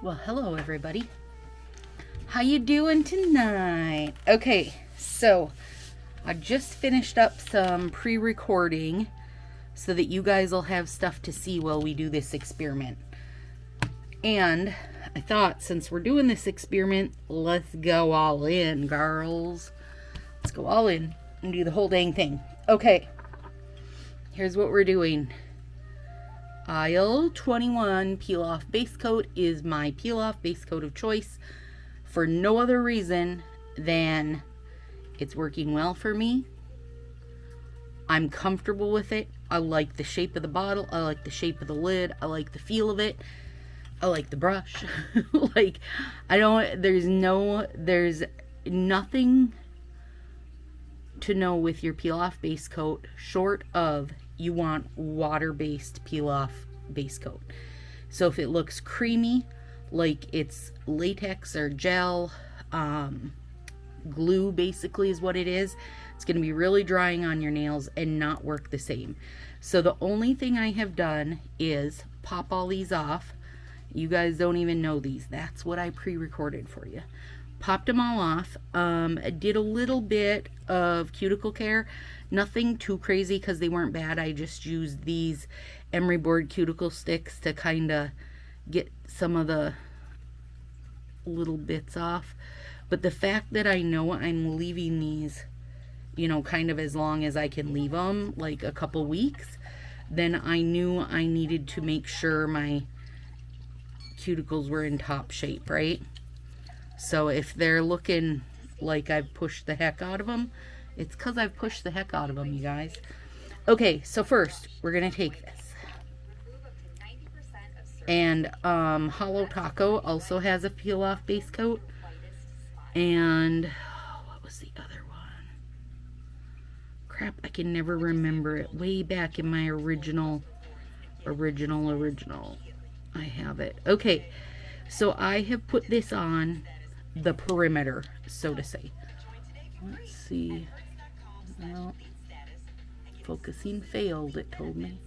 Well, hello everybody. How you doing tonight? Okay, so I just finished up some pre-recording so that you guys will have stuff to see while we do this experiment. And I thought, since we're doing this experiment, let's go all in, girls. Let's go all in and do the whole dang thing. Okay, here's what we're doing. Aisle 21 Peel Off Base Coat is my peel off base coat of choice for no other reason than it's working well for me. I'm comfortable with it. I like the shape of the bottle. I like the shape of the lid. I like the feel of it. I like the brush. There's nothing to know with your peel off base coat short of you want water-based peel-off base coat. So if it looks creamy, like it's latex or gel, glue basically is what it is, it's going to be really drying on your nails and not work the same. So the only thing I have done is pop all these off. You guys don't even know these. That's what I pre-recorded for you. Popped them all off. Did a little bit of cuticle care. Nothing too crazy because they weren't bad. I just used these emery board cuticle sticks to kind of get some of the little bits off. But the fact that I know I'm leaving these, kind of as long as I can leave them, like a couple weeks, then I knew I needed to make sure my cuticles were in top shape, right? So if they're looking like I've pushed the heck out of them, it's because I've pushed the heck out of them, you guys. Okay, so first, we're going to take this. And Hollow Taco also has a peel-off base coat. And what was the other one? Crap, I can never remember it. Way back in my original. I have it. Okay, so I have put this on the perimeter, so to say. Let's see. Well, focusing failed, it told me.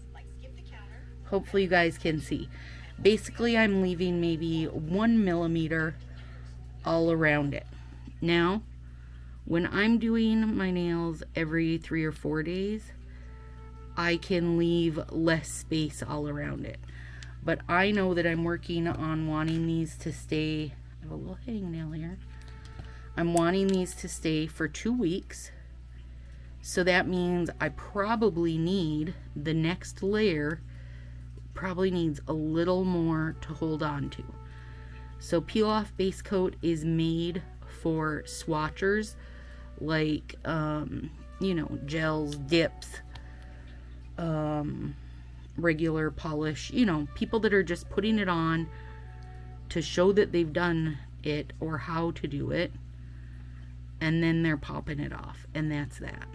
Hopefully you guys can see. Basically, I'm leaving maybe 1 millimeter all around it. Now, when I'm doing my nails every 3 or 4 days, I can leave less space all around it. But I know that I'm working on wanting these to stay. I have a little hangnail here. I'm wanting these to stay for 2 weeks. So that means I probably need the next layer, probably needs a little more to hold on to. So peel off base coat is made for swatchers, like, gels, dips, regular polish, people that are just putting it on to show that they've done it or how to do it, and then they're popping it off, and that's that.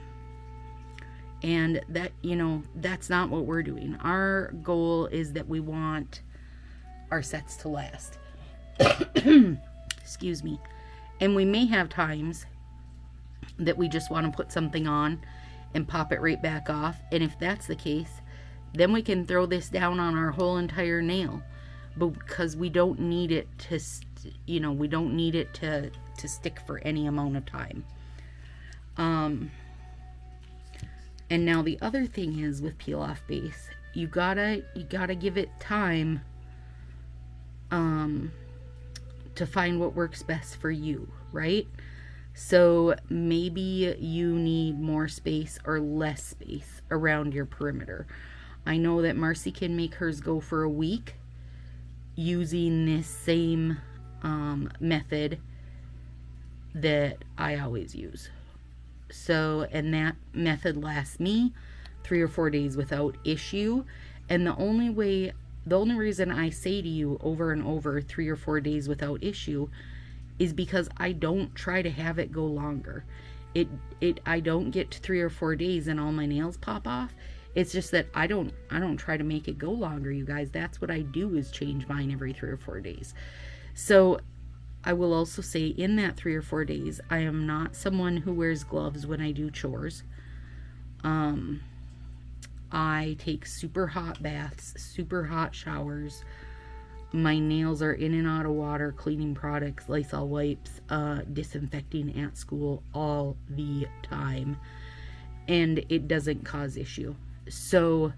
And that, that's not what we're doing. Our goal is that we want our sets to last. Excuse me. And we may have times that we just want to put something on and pop it right back off. And if that's the case, then we can throw this down on our whole entire nail. But because we don't need it to, to stick for any amount of time. And now the other thing is with peel off base, you gotta give it time to find what works best for you, right? So maybe you need more space or less space around your perimeter. I know that Marcy can make hers go for a week using this same method that I always use. So, and that method lasts me 3 or 4 days without issue. And the only reason I say to you over and over 3 or 4 days without issue is because I don't try to have it go longer. I don't get to 3 or 4 days and all my nails pop off. It's just that I don't try to make it go longer, you guys. That's what I do, is change mine every 3 or 4 days. So I will also say, in that 3 or 4 days, I am not someone who wears gloves when I do chores. I take super hot baths, super hot showers. My nails are in and out of water, cleaning products, Lysol wipes, disinfecting at school all the time. And it doesn't cause issue. So,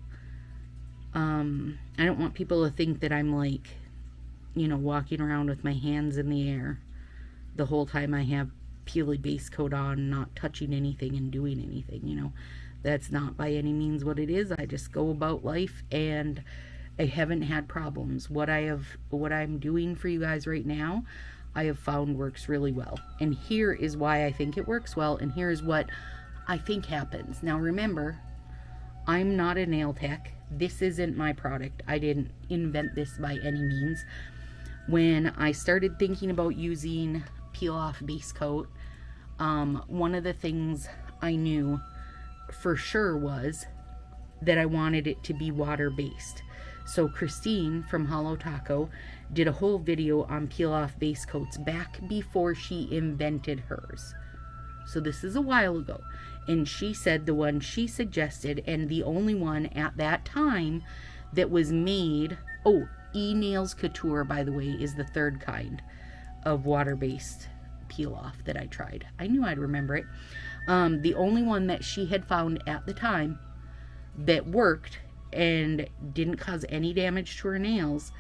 I don't want people to think that I'm like, walking around with my hands in the air the whole time I have Peely base coat on, not touching anything and doing anything. That's not by any means what it is. I just go about life and I haven't had problems. What I'm doing for you guys right now, I have found works really well. And here is why I think it works well, and here is what I think happens. Now remember, I'm not a nail tech. This isn't my product. I didn't invent this by any means. When I started thinking about using peel off base coat, one of the things I knew for sure was that I wanted it to be water based. So Christine from Hollow Taco did a whole video on peel off base coats back before she invented hers. So this is a while ago. And she said the one she suggested, and the only one at that time that was made, E-Nails Couture, by the way, is the third kind of water-based peel-off that I tried. I knew I'd remember it. The only one that she had found at the time that worked and didn't cause any damage to her nails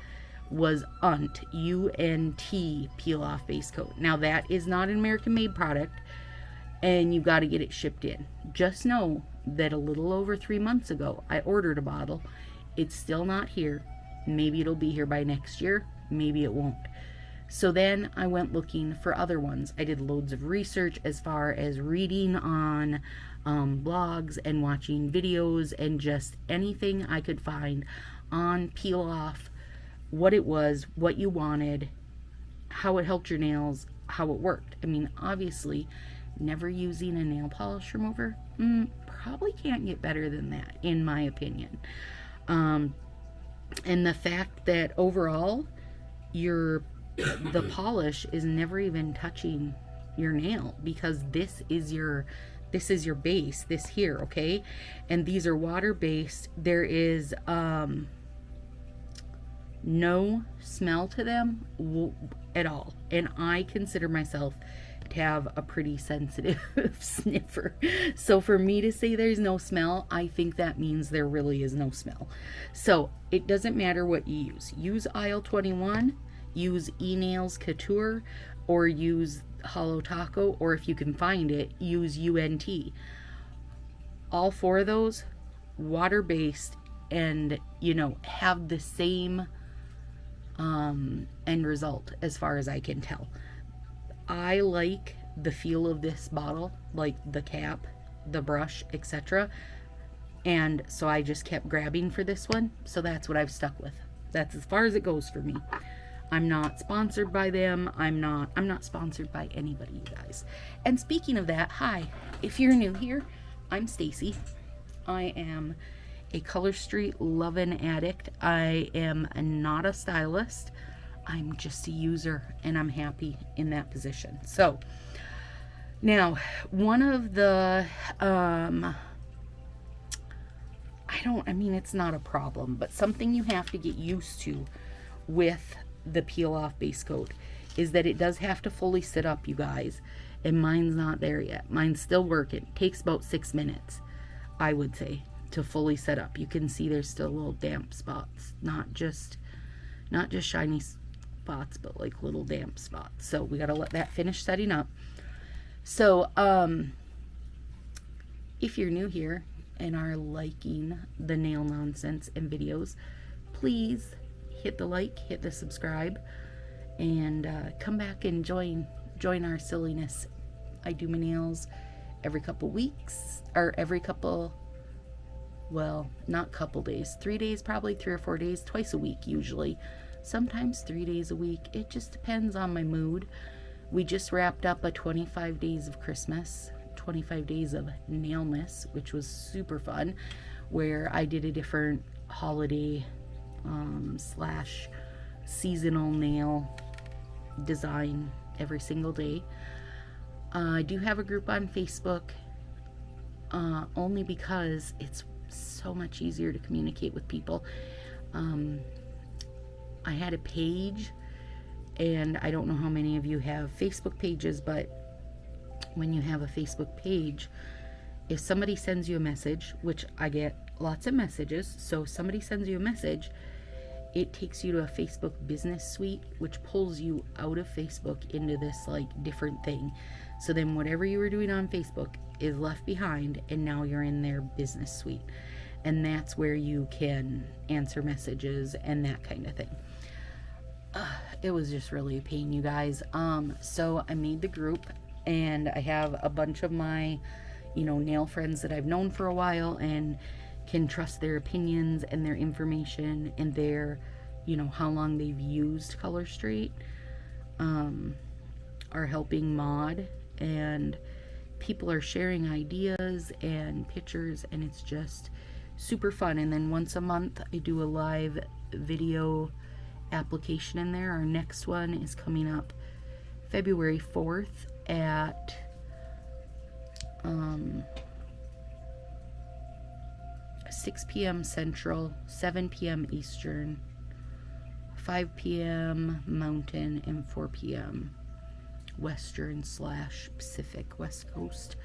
was UNT, U-N-T peel-off base coat. Now, that is not an American-made product, and you got to get it shipped in. Just know that a little over 3 months ago, I ordered a bottle. It's still not here. Maybe it'll be here by next year. Maybe it won't. So then I went looking for other ones. I did loads of research as far as reading on blogs and watching videos and just anything I could find on peel off, what it was, what you wanted, how it helped your nails, how it worked. I mean, obviously, never using a nail polish remover probably can't get better than that, in my opinion. And the fact that overall the polish is never even touching your nail, because this is your base, this here, okay? And these are water based. There is no smell to them at all, and I consider myself to have a pretty sensitive sniffer. So for me to say there's no smell, I think that means there really is no smell. So it doesn't matter what you use. Use Aisle 21, use E-Nails Couture, or use Hollow Taco, or if you can find it, use UNT. All four of those, water-based, and, have the same end result as far as I can tell. I like the feel of this bottle, like the cap, the brush, etc. And so I just kept grabbing for this one. So that's what I've stuck with. That's as far as it goes for me. I'm not sponsored by them. I'm not sponsored by anybody, you guys. And speaking of that, hi. If you're new here, I'm Stacy. I am a Color Street loving addict. I am not a stylist. I'm just a user, and I'm happy in that position. So now, one of the it's not a problem, but something you have to get used to with the peel off base coat is that it does have to fully sit up, you guys. And mine's not there yet. Mine's still working. It takes about 6 minutes, I would say, to fully set up. You can see there's still little damp spots, not just shiny spots, but like little damp spots. So we got to let that finish setting up. So if you're new here and are liking the nail nonsense and videos, please hit the like, hit the subscribe, and come back and join our silliness. I do my nails every couple weeks, or not couple days, 3 days, probably 3 or 4 days, twice a week usually, sometimes 3 days a week. It just depends on my mood. We just wrapped up a 25 days of Christmas, 25 days of Nailmas, which was super fun, where I did a different holiday / seasonal nail design every single day. I do have a group on Facebook, only because it's so much easier to communicate with people. I had a page, and I don't know how many of you have Facebook pages, but when you have a Facebook page, if somebody sends you a message, which I get lots of messages, so if somebody sends you a message, it takes you to a Facebook business suite, which pulls you out of Facebook into this like different thing. So then whatever you were doing on Facebook is left behind, and now you're in their business suite. And that's where you can answer messages and that kind of thing. It was just really a pain, you guys. So I made the group, and I have a bunch of my, nail friends that I've known for a while and can trust their opinions and their information and their, how long they've used Color Straight, are helping mod, and people are sharing ideas and pictures, and it's just super fun. And then once a month I do a live video application in there. Our next one is coming up February 4th at 6 p.m. Central, 7 p.m. Eastern, 5 p.m. Mountain, and 4 p.m. Western / Pacific West Coast.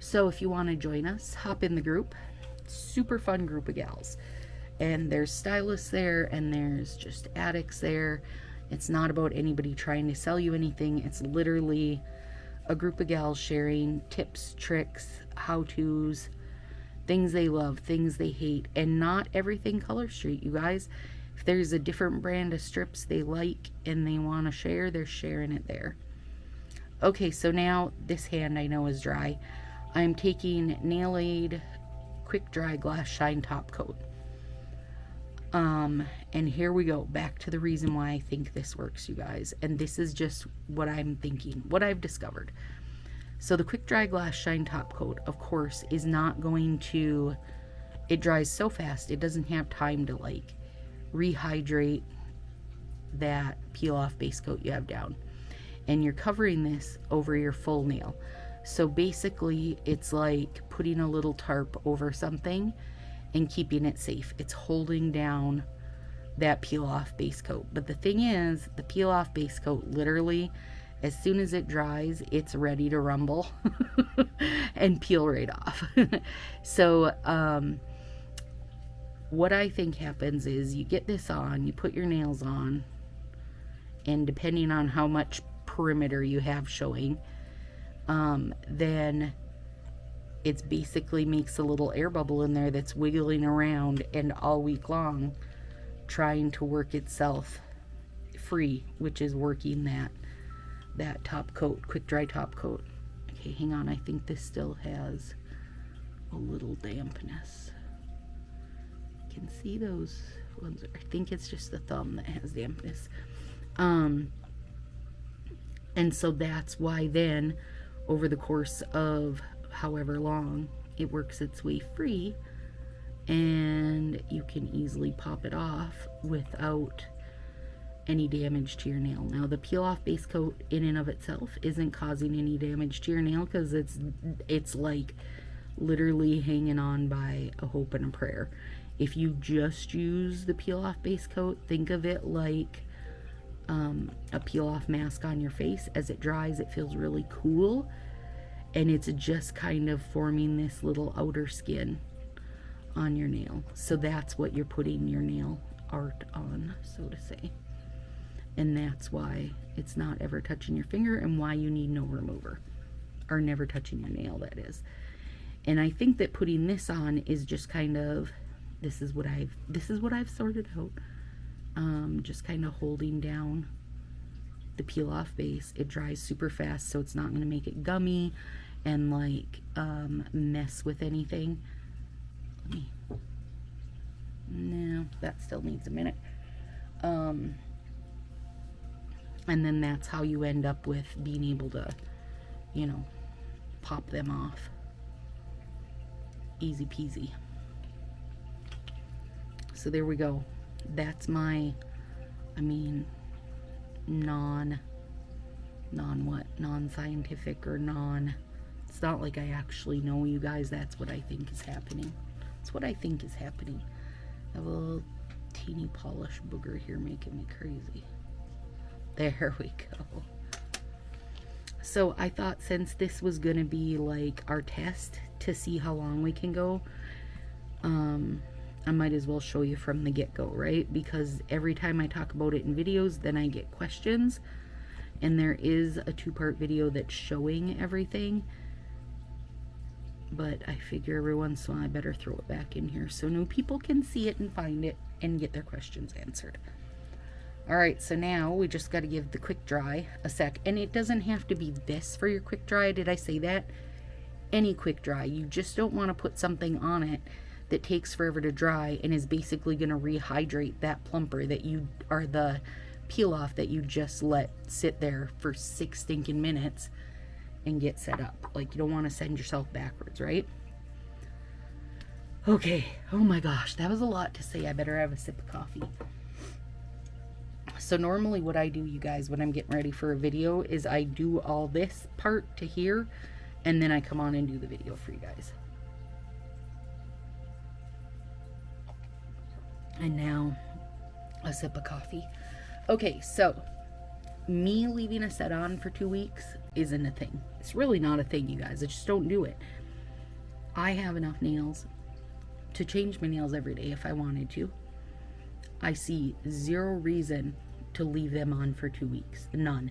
So if you want to join us, hop in the group. Super fun group of gals. And there's stylists there, and there's just addicts there. It's not about anybody trying to sell you anything. It's literally a group of gals sharing tips, tricks, how-tos, things they love, things they hate, and not everything Color Straight, you guys. If there's a different brand of strips they like and they want to share, they're sharing it there. Okay, so now this hand I know is dry. I'm taking Nail Aid Quick Dry Glass Shine Top Coat. And here we go, back to the reason why I think this works, you guys. And this is just what I'm thinking, what I've discovered. So the Quick Dry Glass Shine Top Coat, of course, is not going to, it dries so fast, it doesn't have time to like rehydrate that peel off base coat you have down. And you're covering this over your full nail. So basically it's like putting a little tarp over something and keeping it safe. It's holding down that peel off base coat. But the thing is, the peel off base coat, literally as soon as it dries, it's ready to rumble and peel right off. So what I think happens is you get this on, you put your nails on, and depending on how much perimeter you have showing, then it's basically makes a little air bubble in there that's wiggling around and all week long trying to work itself free, which is working that top coat, quick dry top coat. Okay, hang on, I think this still has a little dampness. You can see those ones. I think it's just the thumb that has dampness. And so that's why then over the course of however long, it works its way free, and you can easily pop it off without any damage to your nail. Now the peel off base coat in and of itself isn't causing any damage to your nail, because it's like literally hanging on by a hope and a prayer. If you just use the peel off base coat, think of it like a peel off mask on your face. As it dries, it feels really cool, and it's just kind of forming this little outer skin on your nail. So that's what you're putting your nail art on, so to say. And that's why it's not ever touching your finger, and why you need no remover, or never touching your nail, that is. And I think that putting this on is just kind of, this is what I've sorted out. Just kind of holding down the peel off base. It dries super fast, so it's not going to make it gummy and like mess with anything. No, that still needs a minute. And then that's how you end up with being able to, pop them off. Easy peasy. So there we go. That's my, non-scientific or it's not like I actually know, you guys. That's what I think is happening. That's what I think is happening. I have a little teeny polish booger here making me crazy. There we go. So I thought since this was gonna be like our test to see how long we can go, I might as well show you from the get-go, right? Because every time I talk about it in videos, then I get questions, and there is a 2-part video that's showing everything, but I figure every once in a while I better throw it back in here so new people can see it and find it and get their questions answered. Alright, so now we just got to give the quick dry a sec, and it doesn't have to be this for your quick dry. Did I say that? Any quick dry. You just don't want to put something on it that takes forever to dry and is basically going to rehydrate that plumper that you, or the peel off that you just let sit there for 6 stinking minutes and get set up. Like, you don't want to send yourself backwards, right? Okay, oh my gosh, that was a lot to say. I better have a sip of coffee. So normally what I do, you guys, when I'm getting ready for a video is I do all this part to here, and then I come on and do the video for you guys. And now a sip of coffee. Okay, so me leaving a set on for 2 weeks isn't a thing. It's really not a thing, you guys. I just don't do it. I have enough nails to change my nails every day if I wanted to. I see zero reason to leave them on for 2 weeks. None.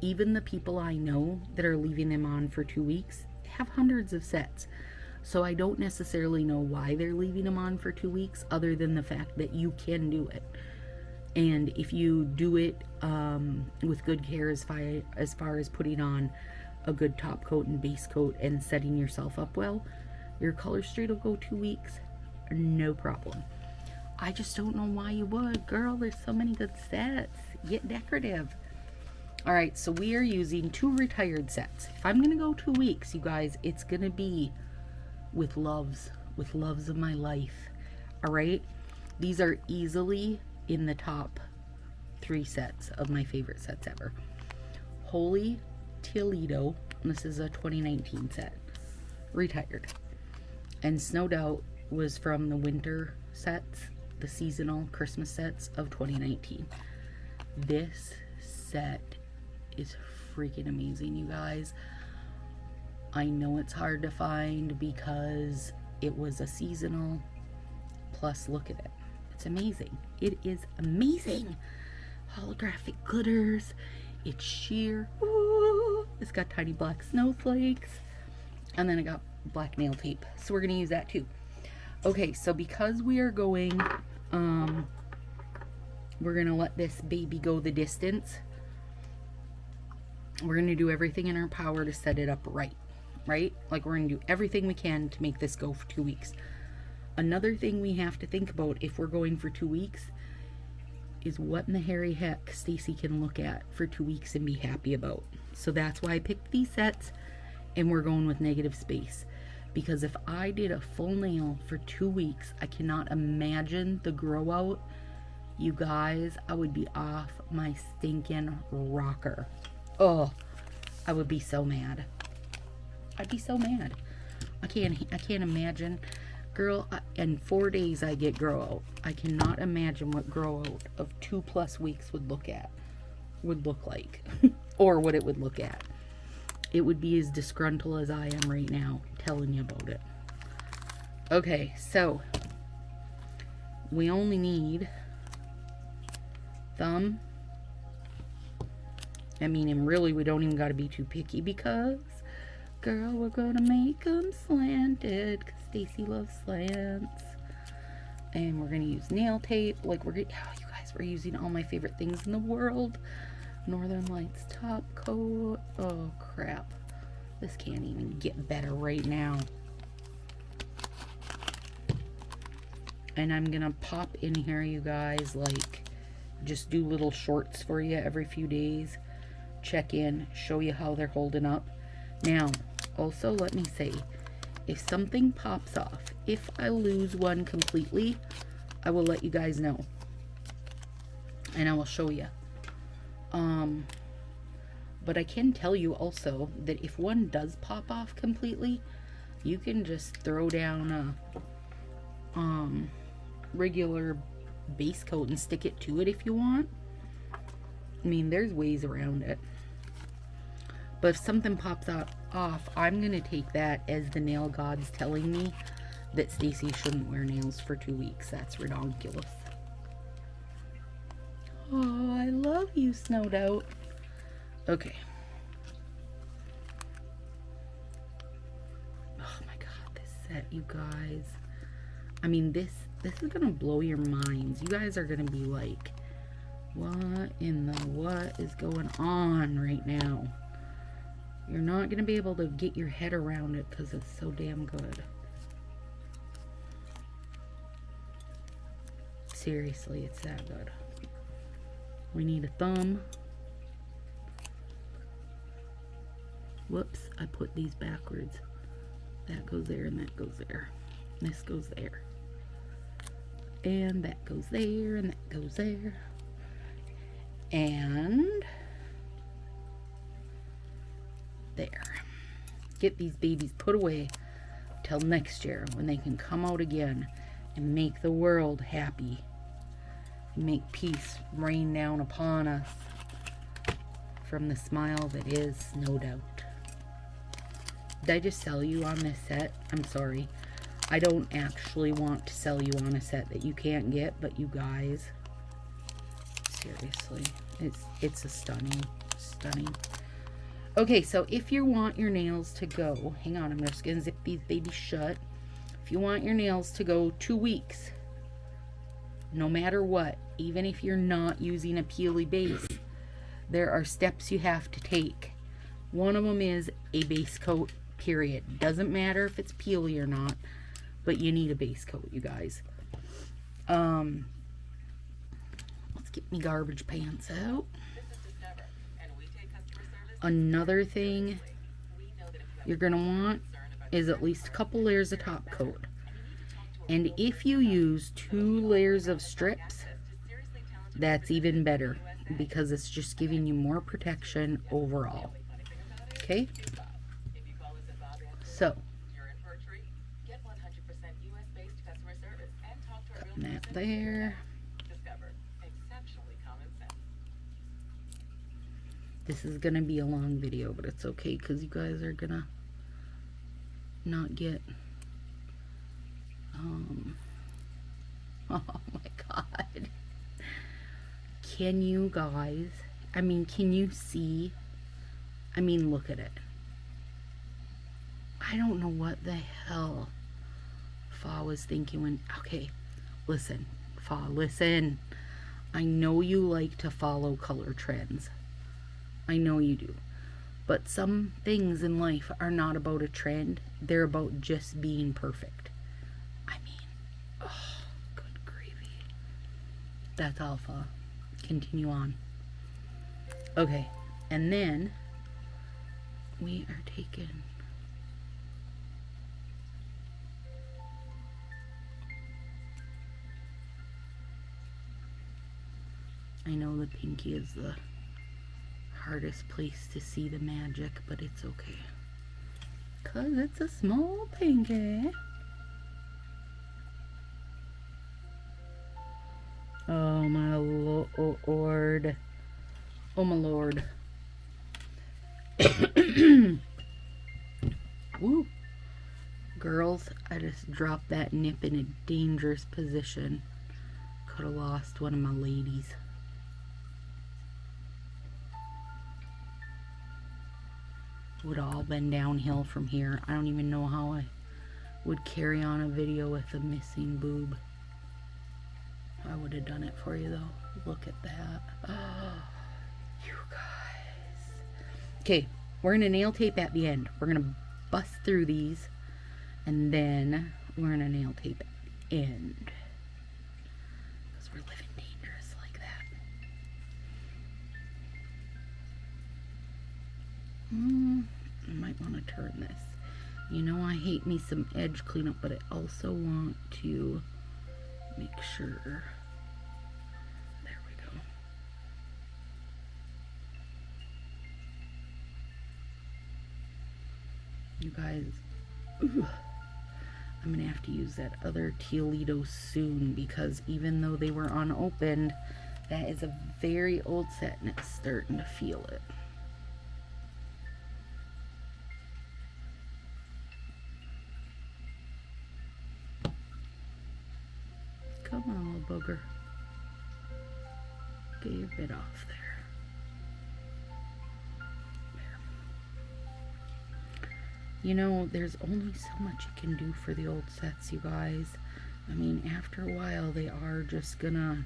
Even the people I know that are leaving them on for 2 weeks have hundreds of sets. So I don't necessarily know why they're leaving them on for 2 weeks, other than the fact that you can do it. And if you do it with good care, as far as putting on a good top coat and base coat and setting yourself up well, your color straight will go 2 weeks, no problem. I just don't know why you would. Girl, there's so many good sets. Get decorative. Alright, so we are using 2 retired sets. If I'm going to go 2 weeks, you guys, it's going to be with loves of my life. Alright? These are easily in the top 3 sets of my favorite sets ever. Holy Toledo. This is a 2019 set. Retired. And Snowed Out was from the winter sets, the seasonal Christmas sets of 2019. This set is freaking amazing, you guys. I know it's hard to find because it was a seasonal, plus look at it. It's amazing. It is amazing. Holographic glitters. It's sheer. Ooh, it's got tiny black snowflakes. And then I got black nail tape. So we're going to use that too. Okay, so because we are going, we're going to let this baby go the distance. We're going to do everything in our power to set it up right? Like, we're going to do everything we can to make this go for 2 weeks. Another thing we have to think about if we're going for 2 weeks is what in the hairy heck Stacy can look at for 2 weeks and be happy about. So that's why I picked these sets, and we're going with negative space. Because if I did a full nail for 2 weeks, I cannot imagine the grow out. You guys, I would be off my stinking rocker. Oh, I would be so mad. I'd be so mad. I can't imagine. Girl, in 4 days I get grow out. I cannot imagine what grow out of 2+ weeks would look like. Or what it would look at. It would be as disgruntled as I am right now telling you about it. Okay, so we only need thumb. I mean, and really we don't even got to be too picky because, girl, we're going to make them slanted because Stacy loves slants. And we're going to use nail tape. Like, you guys, we're using all my favorite things in the world. Northern Lights top coat. Oh, crap. This can't even get better right now. And I'm going to pop in here, you guys, like, just do little shorts for you every few days. Check in, show you how they're holding up. Now, also let me say, if something pops off, if I lose one completely, I will let you guys know. And I will show you. But I can tell you also that if one does pop off completely, you can just throw down a regular base coat and stick it to it if you want. I mean, there's ways around it. But if something pops out off, I'm going to take that as the nail gods telling me that Stacy shouldn't wear nails for 2 weeks. That's ridiculous. Oh, I love you, Snowed Out. Okay. Oh my god, this set, you guys. I mean, this is going to blow your minds. You guys are going to be like, what is going on right now? You're not going to be able to get your head around it because it's so damn good. Seriously, it's that good. We need a thumb. Whoops, I put these backwards. That goes there and that goes there. This goes there. And that goes there and that goes there. And there. Get these babies put away till next year when they can come out again and make the world happy. And make peace rain down upon us from the smile that is Snowed Out. Did I just sell you on this set? I'm sorry. I don't actually want to sell you on a set that you can't get, but you guys, seriously, it's a stunning. Okay, so if you want your nails to go, hang on, I'm just gonna zip these babies shut. If you want your nails to go 2 weeks, no matter what, even if you're not using a peely base, there are steps you have to take. One of them is a base coat, period. Doesn't matter if it's peely or not, but you need a base coat, you guys. Let's get me garbage pants out. Another thing you're going to want is at least a couple layers of top coat. And if you use 2 layers of strips, that's even better because it's just giving you more protection overall. Okay? So, cutting that there. This is going to be a long video, but it's okay because you guys are going to not get... oh my god. Can you guys... I mean, can you see? I mean, look at it. I don't know what the hell Fa was thinking when... Okay, listen. Fa, listen. I know you like to follow color trends. I know you do. But some things in life are not about a trend. They're about just being perfect. I mean, oh, good gravy. That's alpha. Continue on. Okay, and then we are taking... I know the pinky is the hardest place to see the magic, but it's okay. 'Cause it's a small pinky. Oh my lord. Oh my lord. Woo. Girls, I just dropped that nip in a dangerous position. Could have lost one of my ladies. Would have all been downhill from here. I don't even know how I would carry on a video with a missing boob. I would have done it for you though. Look at that. Oh, you guys. Okay, we're gonna nail tape at the end. We're gonna bust through these and then we're gonna nail tape at the end. Because we're living dangerous like that. I might want to turn this. You know, I hate me some edge cleanup, but I also want to make sure. There we go. You guys, ooh, I'm gonna have to use that other Teolito soon, because even though they were unopened, that is a very old set and it's starting to feel it. Come on, little booger. Get your bit off there. You know, there's only so much you can do for the old sets, you guys. I mean, after a while, they're just gonna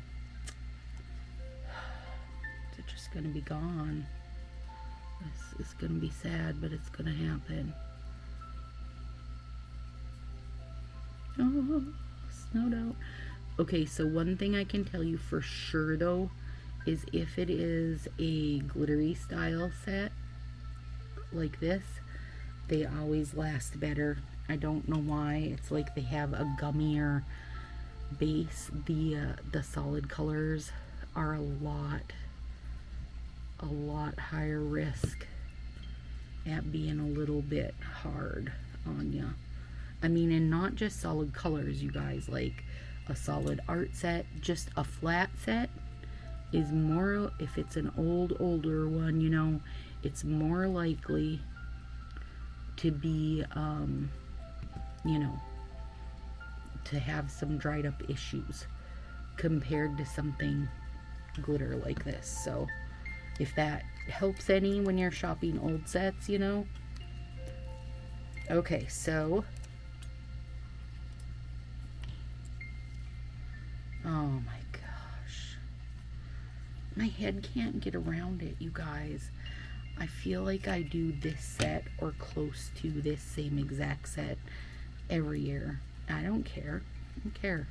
be gone. This is gonna be sad, but it's gonna happen. Oh, snowed out. Okay, so one thing I can tell you for sure, though, is if it is a glittery style set like this, they always last better. I don't know why. It's like they have a gummier base. The solid colors are a lot higher risk at being a little bit hard on you. I mean, and not just solid colors, you guys. Like a solid art set, just a flat set is more, if it's an older one, you know, it's more likely to be, you know, to have some dried up issues compared to something glitter like this. So if that helps any when you're shopping old sets, you know. Okay, so oh my gosh, my head can't get around it, you guys. I feel like I do this set or close to this same exact set every year. I don't care. I don't care.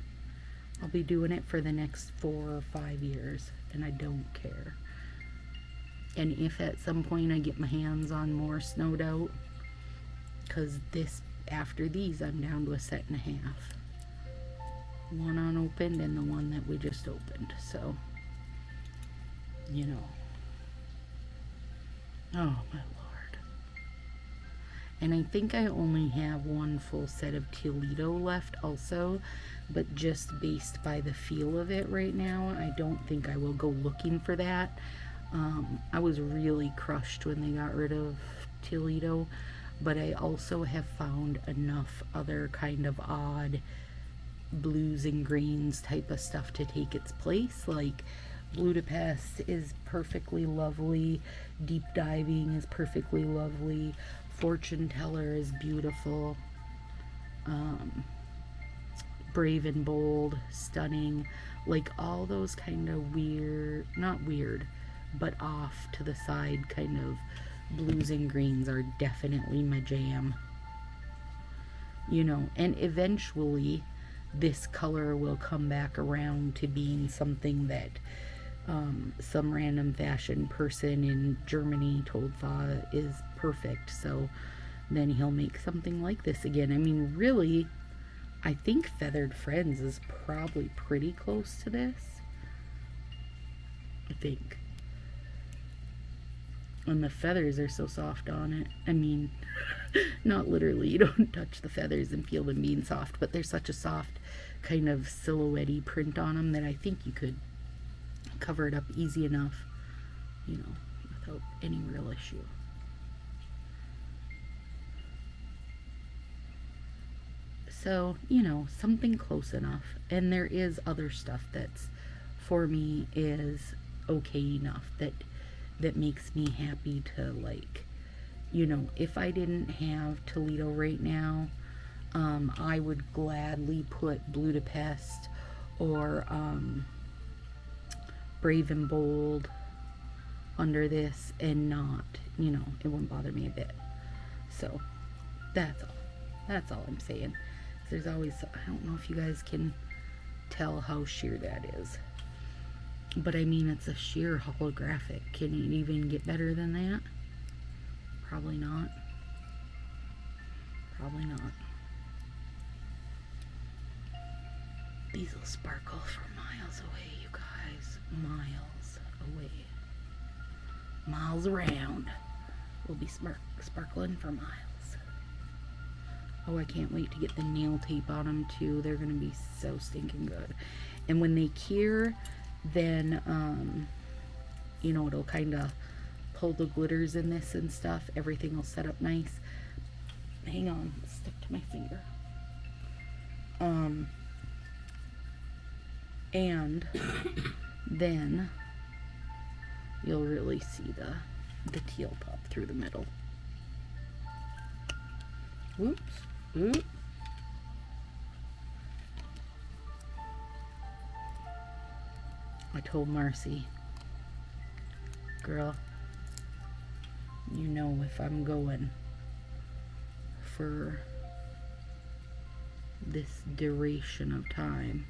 I'll be doing it for the next 4 or 5 years, and I don't care. And if at some point I get my hands on more snowed out, because after these, I'm down to a set and a half. One unopened and the one that we just opened. So, you know. Oh my lord. And I think I only have one full set of Teolito left also, but just based by the feel of it right now, I don't think I will go looking for that. I was really crushed when they got rid of Teolito, but I also have found enough other kind of odd blues and greens type of stuff to take its place. Like Budapest is perfectly lovely, Deep Diving is perfectly lovely, Fortune Teller is beautiful, Brave and Bold, stunning. Like all those kind of weird, not weird, but off to the side kind of blues and greens are definitely my jam. You know, and eventually this color will come back around to being something that some random fashion person in Germany told Fa is perfect. So then he'll make something like this again. I mean, really, I think Feathered Friends is probably pretty close to this. I think. And the feathers are so soft on it. I mean, not literally, you don't touch the feathers and feel them being soft, but there's such a soft kind of silhouette-y print on them that I think you could cover it up easy enough, you know, without any real issue. So, you know, something close enough. And there is other stuff that's, for me, is okay enough that makes me happy to, like, you know, if I didn't have Toledo right now, I would gladly put Budapest or Brave and Bold under this and not, you know, it wouldn't bother me a bit. So that's all I'm saying. There's always, I don't know if you guys can tell how sheer that is, but I mean, it's a sheer holographic. Can it even get better than that? Probably not. Probably not. These will sparkle from miles away, you guys. Miles away. Miles around. We'll be sparkling for miles. Oh, I can't wait to get the nail tape on them too. They're gonna be so stinking good. And when they cure, then you know, it'll kind of pull the glitters in this and stuff. Everything will set up nice. Hang on, stick to my finger. And then you'll really see the teal pop through the middle. Whoops. Oops. I told Marcy, girl, you know, if I'm going for this duration of time,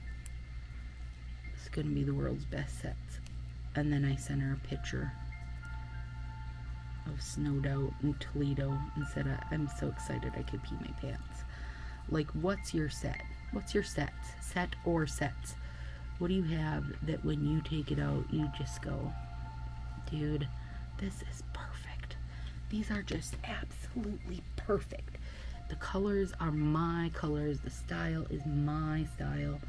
it's gonna be the world's best sets. And then I sent her a picture of Snowed Out in Toledo and said, I'm so excited I could pee my pants. Like, what's your set? What's your sets? Set or sets? What do you have that when you take it out, you just go, dude, this is perfect. These are just absolutely perfect. The colors are my colors. The style is my style.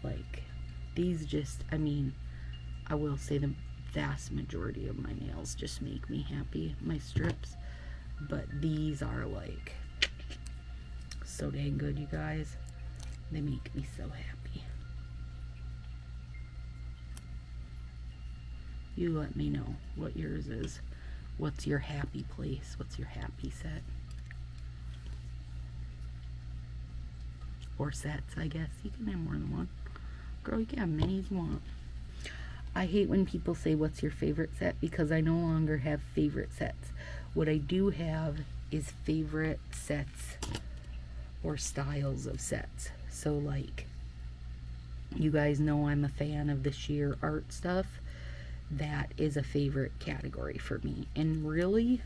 Like, these just, I mean, I will say the vast majority of my nails just make me happy, my strips. But these are like so dang good, you guys. They make me so happy. You let me know what yours is. What's your happy place? What's your happy set? Or sets, I guess. You can have more than one. Girl, you can have many as you want. I hate when people say, what's your favorite set? Because I no longer have favorite sets. What I do have is favorite sets or styles of sets. So, like, you guys know I'm a fan of the sheer art stuff. That is a favorite category for me. And really,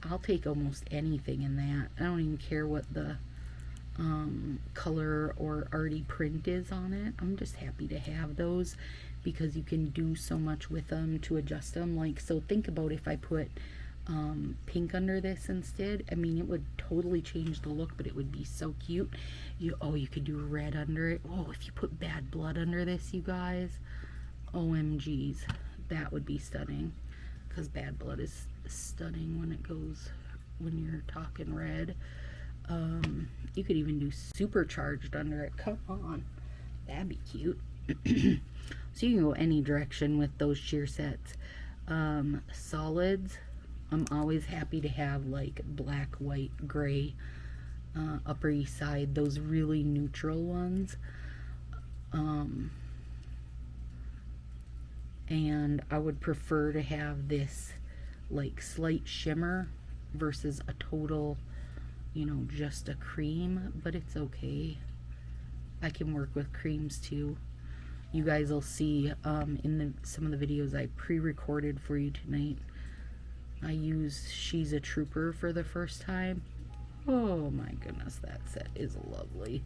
I'll take almost anything in that. I don't even care what the color or arty print is on it. I'm just happy to have those because you can do so much with them to adjust them. Like, so think about if I put pink under this instead. I mean, it would totally change the look, but it would be so cute. You could do red under it. Oh, if you put Bad Blood under this, you guys, OMGs, that would be stunning. Because Bad Blood is stunning when you're talking red. You could even do Supercharged under it. Come on, that'd be cute. So you can go any direction with those sheer sets. Solids, I'm always happy to have like black, white, gray, Upper East Side, those really neutral ones. And I would prefer to have this like slight shimmer versus a total, you know, just a cream, but it's okay. I can work with creams too. You guys will see in some of the videos I pre-recorded for you tonight. I use She's a Trooper for the first time. Oh my goodness, that set is lovely.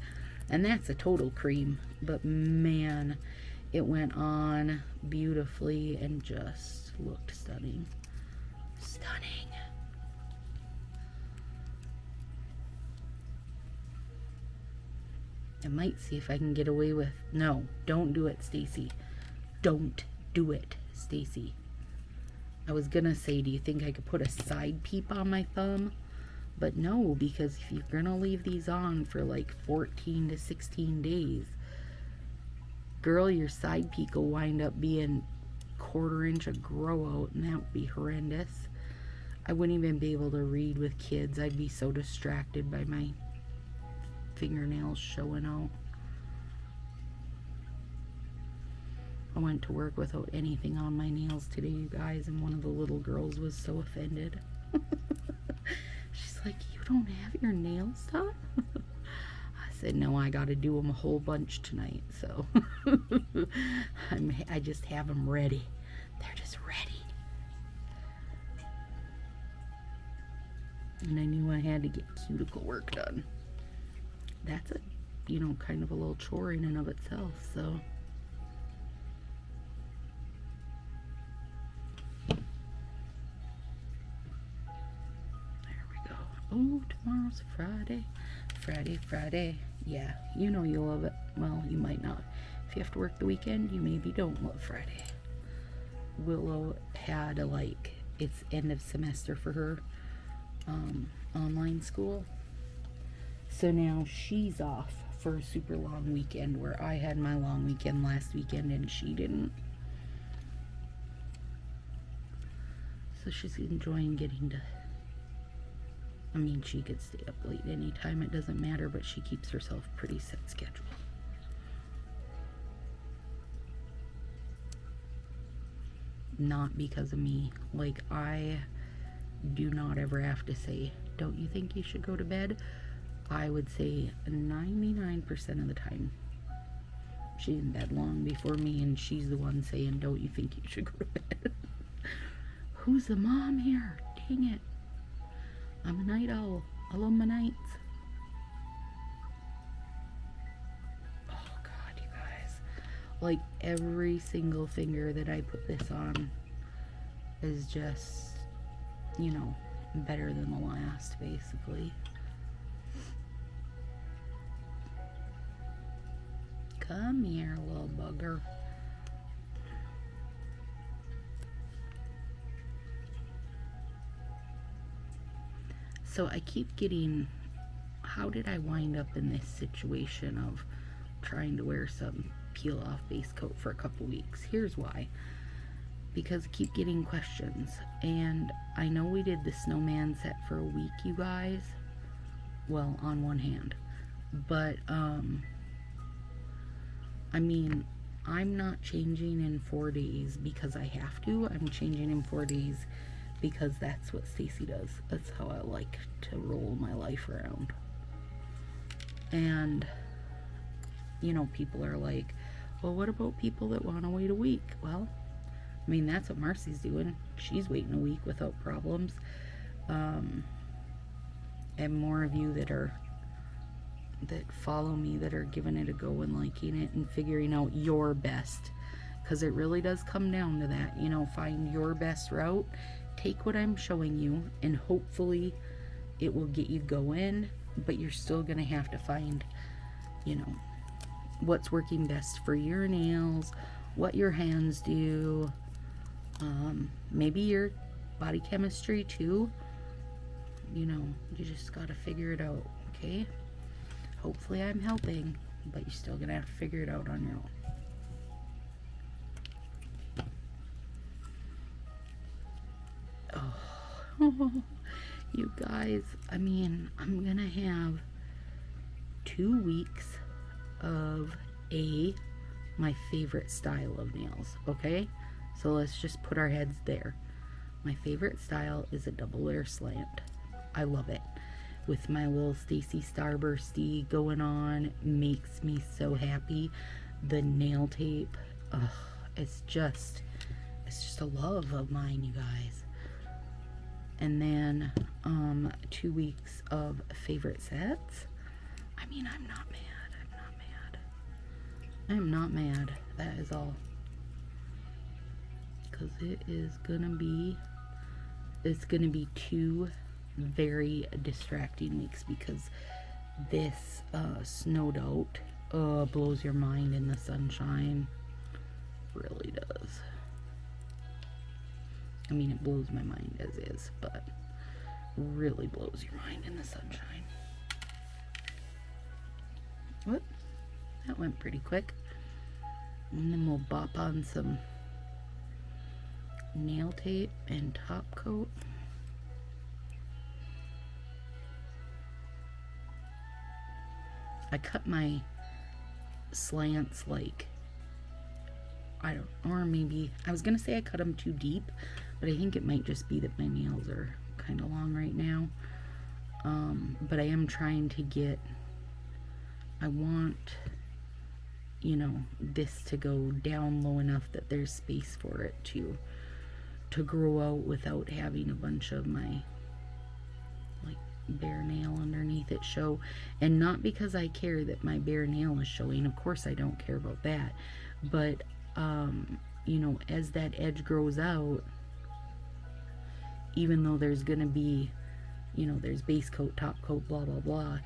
And that's a total cream, but man, it went on beautifully and just looked stunning. Stunning. I might see if I can get away with... No, don't do it, Stacy. Don't do it, Stacy. I was gonna say, do you think I could put a side peep on my thumb? But no, because if you're gonna leave these on for like 14 to 16 days, girl, your side peak will wind up being 1/4 inch of grow out, and that would be horrendous. I wouldn't even be able to read with kids. I'd be so distracted by my fingernails showing out. I went to work without anything on my nails today, you guys, and one of the little girls was so offended. She's like, you don't have your nails done? I said, no, I got to do them a whole bunch tonight, so I just have them ready. They're just ready. And I knew I had to get cuticle work done. That's a, you know, kind of a little chore in and of itself, so. There we go. Oh, tomorrow's Friday. Friday. Yeah, you know you love it. Well, you might not. If you have to work the weekend, you maybe don't love Friday. Willow had it's end of semester for her online school. So now she's off for a super long weekend, where I had my long weekend last weekend and she didn't. So she's enjoying getting to, I mean, she could stay up late anytime, it doesn't matter, but she keeps herself pretty set schedule. Not because of me. Like, I do not ever have to say, don't you think you should go to bed? I would say 99% of the time she's in bed long before me, and she's the one saying, don't you think you should go to bed? Who's the mom here? Dang it. I'm a night owl. I love my nights. Oh God, you guys. Like, every single finger that I put this on is just, you know, better than the last, basically. Come here, little bugger. So I keep getting, how did I wind up in this situation of trying to wear some peel off base coat for a couple weeks? Here's why. Because I keep getting questions, and I know we did the snowman set for a week, you guys. Well, on one hand, but I mean, I'm not changing in 4 days because I have to. I'm changing in 4 days because that's what Stacy does. That's how I like to roll my life around. And, you know, people are like, well, what about people that want to wait a week? Well, I mean, that's what Marcy's doing. She's waiting a week without problems. And more of you that follow me that are giving it a go and liking it and figuring out your best, because it really does come down to that. You know, find your best route, take what I'm showing you, and hopefully it will get you going, but you're still gonna have to find, you know, what's working best for your nails, what your hands do, maybe your body chemistry too. You know, you just gotta figure it out. Okay, hopefully I'm helping, but you're still gonna have to figure it out on your own. Oh, you guys, I mean, I'm gonna have 2 weeks of my favorite style of nails. Okay, so let's just put our heads there. My favorite style is a double layer slant. I love it. With my little Stacy Starbursty going on, makes me so happy. The nail tape, it's just a love of mine, you guys. And then 2 weeks of favorite sets. I mean, I'm not mad. That is all. Because it's gonna be 2 very distracting weeks, because this snowed out blows your mind in the sunshine. Really does. I mean, it blows my mind as is, but really blows your mind in the sunshine. Whoop, that went pretty quick. And then we'll bop on some nail tape and top coat. I cut my slants like, I don't, or maybe, I was gonna say I cut them too deep, but I think it might just be that my nails are kind of long right now. But I am trying to get, I want, you know, this to go down low enough that there's space for it to grow out without having a bunch of my like bare nail underneath it show. And not because I care that my bare nail is showing, of course I don't care about that, but you know, as that edge grows out, even though there's gonna be you know, there's base coat, top coat, blah, blah, blah.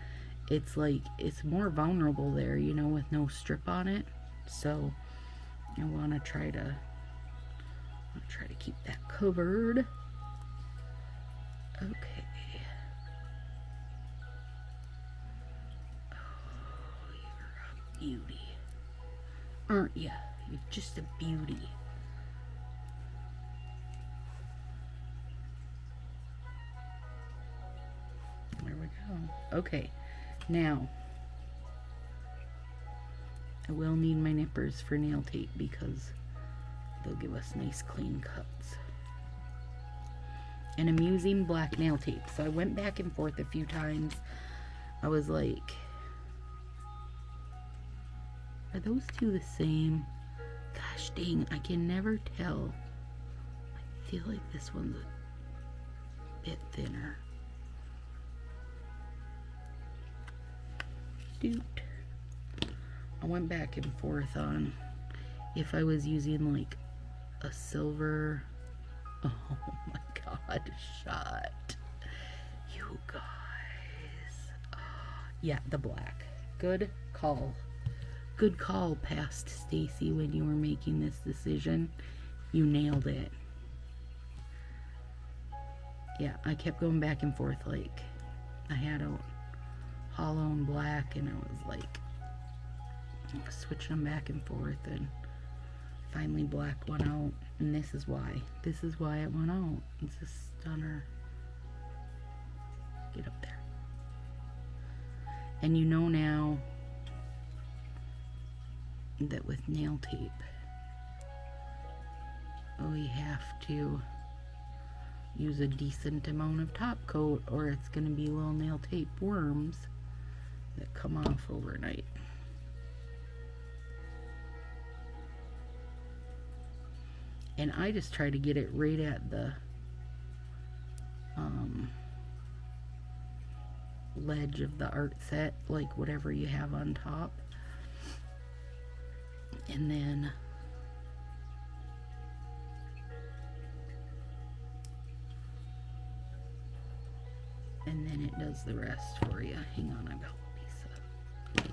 It's like, it's more vulnerable there, you know, with no strip on it. So I want to try to keep that covered. Okay. Oh, you're a beauty, aren't you? You're just a beauty. There we go. Okay, now I will need my nippers for nail tape because they'll give us nice clean cuts. And I'm using black nail tape, so I went back and forth a few times. I was like, are those two the same? Gosh dang, I can never tell. I feel like this one's a bit thinner. Doot. I went back and forth on if I was using like a silver. Oh my god, shot. You guys. Oh, yeah, the black. Good call. Good call, past Stacy, when you were making this decision. You nailed it. Yeah, I kept going back and forth. Like, I had a hollow and black, and I was like switching them back and forth, and finally black went out. And this is why it went out. It's a stunner. Get up there. And you know now that with nail tape, we have to use a decent amount of top coat, or it's going to be little nail tape worms that come off overnight. And I just try to get it right at the ledge of the art set, like whatever you have on top. And then it does the rest for you. Hang on, I've got a piece of.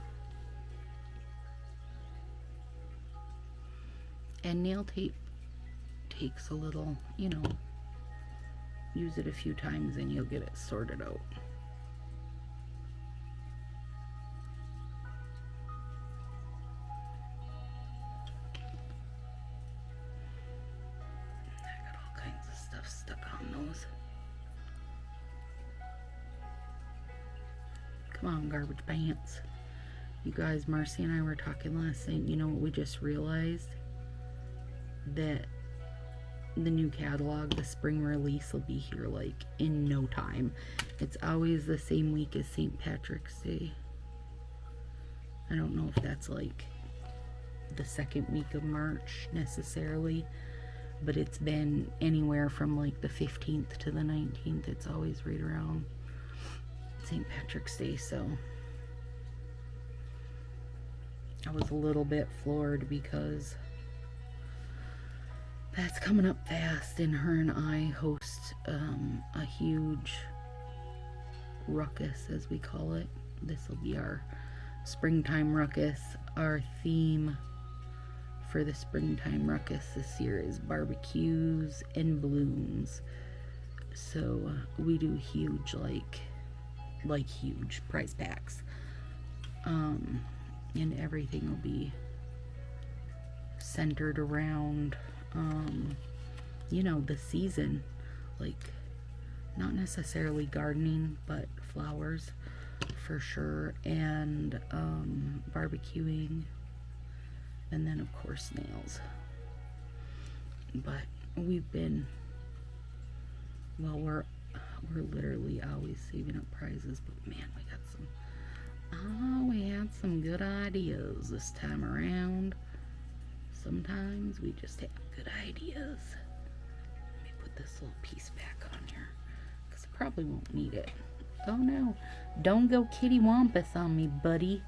And nail tape takes a little, you know, use it a few times and you'll get it sorted out. I got all kinds of stuff stuck on those. Come on, garbage pants. You guys, Marcy and I were talking last night. You know what we just realized? That the new catalog, the spring release, will be here like in no time. It's always the same week as St. Patrick's Day. I don't know if that's like the second week of March necessarily, but it's been anywhere from like the 15th to the 19th. It's always right around St. Patrick's Day, so I was a little bit floored because that's coming up fast, and her and I host a huge ruckus, as we call it. This will be our springtime ruckus. Our theme for the springtime ruckus this year is barbecues and balloons. So we do huge, like huge prize packs, and everything will be centered around you know, the season, like not necessarily gardening, but flowers for sure, and barbecuing, and then of course nails. But we've been, well, we're literally always saving up prizes, but man, we had some good ideas this time around. Sometimes we just have good ideas. Let me put this little piece back on here because I probably won't need it. Oh no, don't go kitty wampus on me, buddy.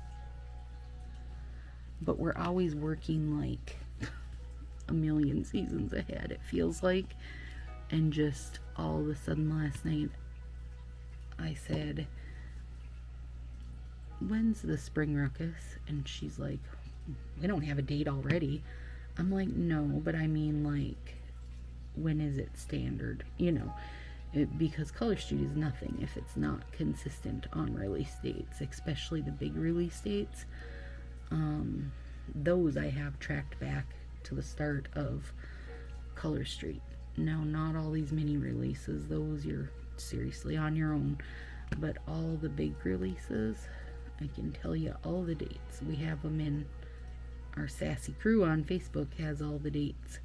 But we're always working like a million seasons ahead, it feels like. And just all of a sudden last night I said, when's the spring ruckus? And she's like, we don't have a date already. I'm like, no, but I mean, like, when is it standard? You know, because Color Street is nothing if it's not consistent on release dates, especially the big release dates. Those I have tracked back to the start of Color Street. Now, not all these mini releases, those you're seriously on your own, but all the big releases, I can tell you all the dates. We have them in our Sassy crew on Facebook, has all the dates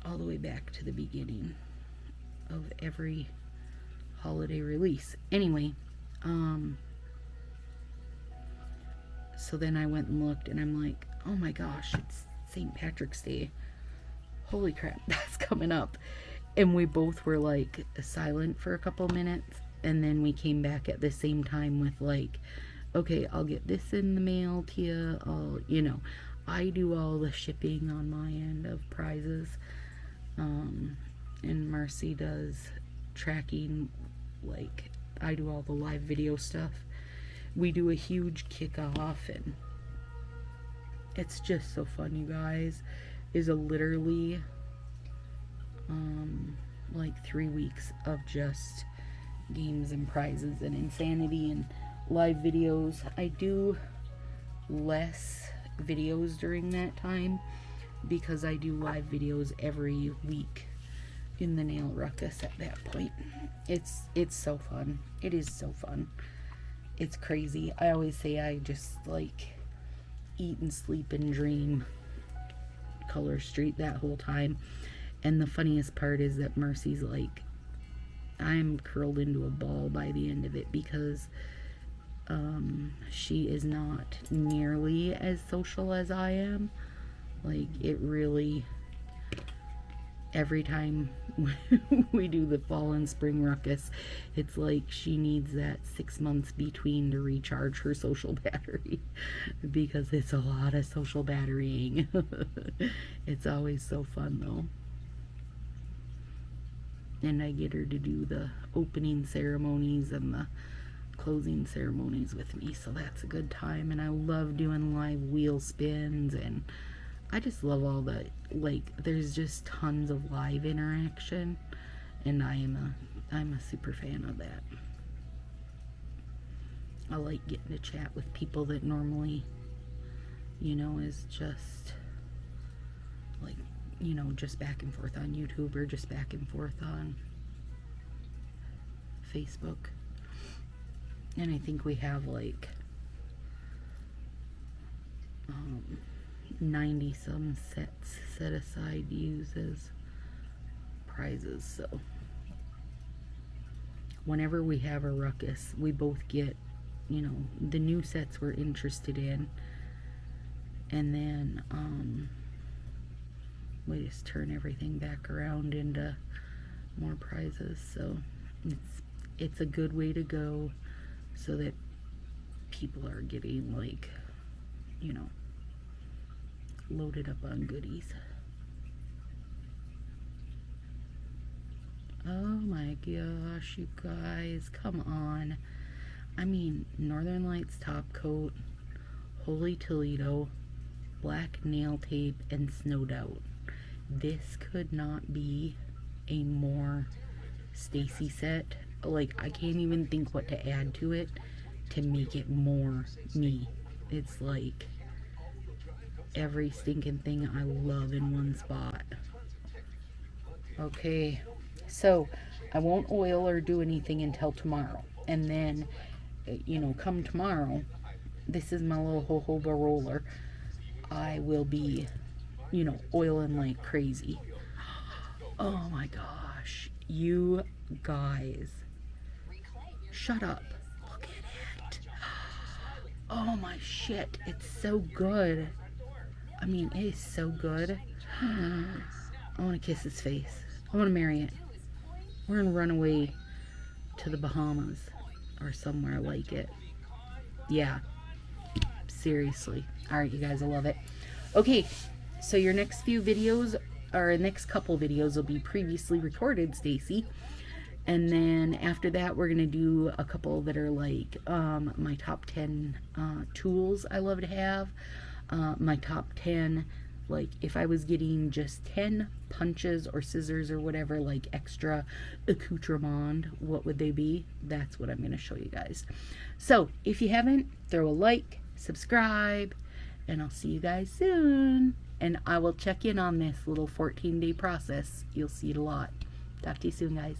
all the way back to the beginning of every holiday release. Anyway, so then I went and looked, and I'm like, oh my gosh, it's St. Patrick's Day. Holy crap, that's coming up. And we both were like silent for a couple minutes, and then we came back at the same time with like, okay, I'll get this in the mail to you. I'll, you know, I do all the shipping on my end of prizes, and Marcy does tracking. Like, I do all the live video stuff. We do a huge kickoff, and it's just so fun, you guys. Is a literally like 3 weeks of just games and prizes and insanity and live videos. I do less videos during that time because I do live videos every week in the nail ruckus at that point. It's so fun. It is so fun. It's crazy. I always say I just like eat and sleep and dream Color Street that whole time. And the funniest part is that Mercy's like, I'm curled into a ball by the end of it because she is not nearly as social as I am. Like, it really, every time we do the fall and spring ruckus, it's like she needs that 6 months between to recharge her social battery because it's a lot of social batterying. It's always so fun though. And I get her to do the opening ceremonies and the closing ceremonies with me, so that's a good time. And I love doing live wheel spins, and I just love all the, like, there's just tons of live interaction, and I'm a super fan of that. I like getting to chat with people that normally, you know, is just like, you know, just back and forth on YouTube or just back and forth on Facebook. And I think we have like 90 some sets set aside to use as prizes. So whenever we have a ruckus, we both get, you know, the new sets we're interested in, and then we just turn everything back around into more prizes. So it's a good way to go, so that people are getting, like, you know, loaded up on goodies. Oh my gosh, you guys, come on. I mean, Northern Lights top coat, Holy Toledo, black nail tape, and Snowed Out. This could not be a more Stacy set. Like, I can't even think what to add to it to make it more me. It's like every stinking thing I love in one spot. Okay, so I won't oil or do anything until tomorrow. And then, you know, come tomorrow, this is my little jojoba roller. I will be, you know, oiling like crazy. Oh my gosh, you guys, shut up. Look at it. Oh my shit, it's so good. I mean, it is so good. I want to kiss his face. I want to marry it. We're going to run away to the Bahamas or somewhere like it. Yeah. Seriously. Alright, you guys, I love it. Okay, so your next few videos, or next couple videos, will be previously recorded, Stacy. And then after that, we're going to do a couple that are like my top 10 tools I love to have. My top 10, like if I was getting just 10 punches or scissors or whatever, like extra accoutrement, what would they be? That's what I'm going to show you guys. So if you haven't, throw a like, subscribe, and I'll see you guys soon. And I will check in on this little 14-day process. You'll see it a lot. Talk to you soon, guys.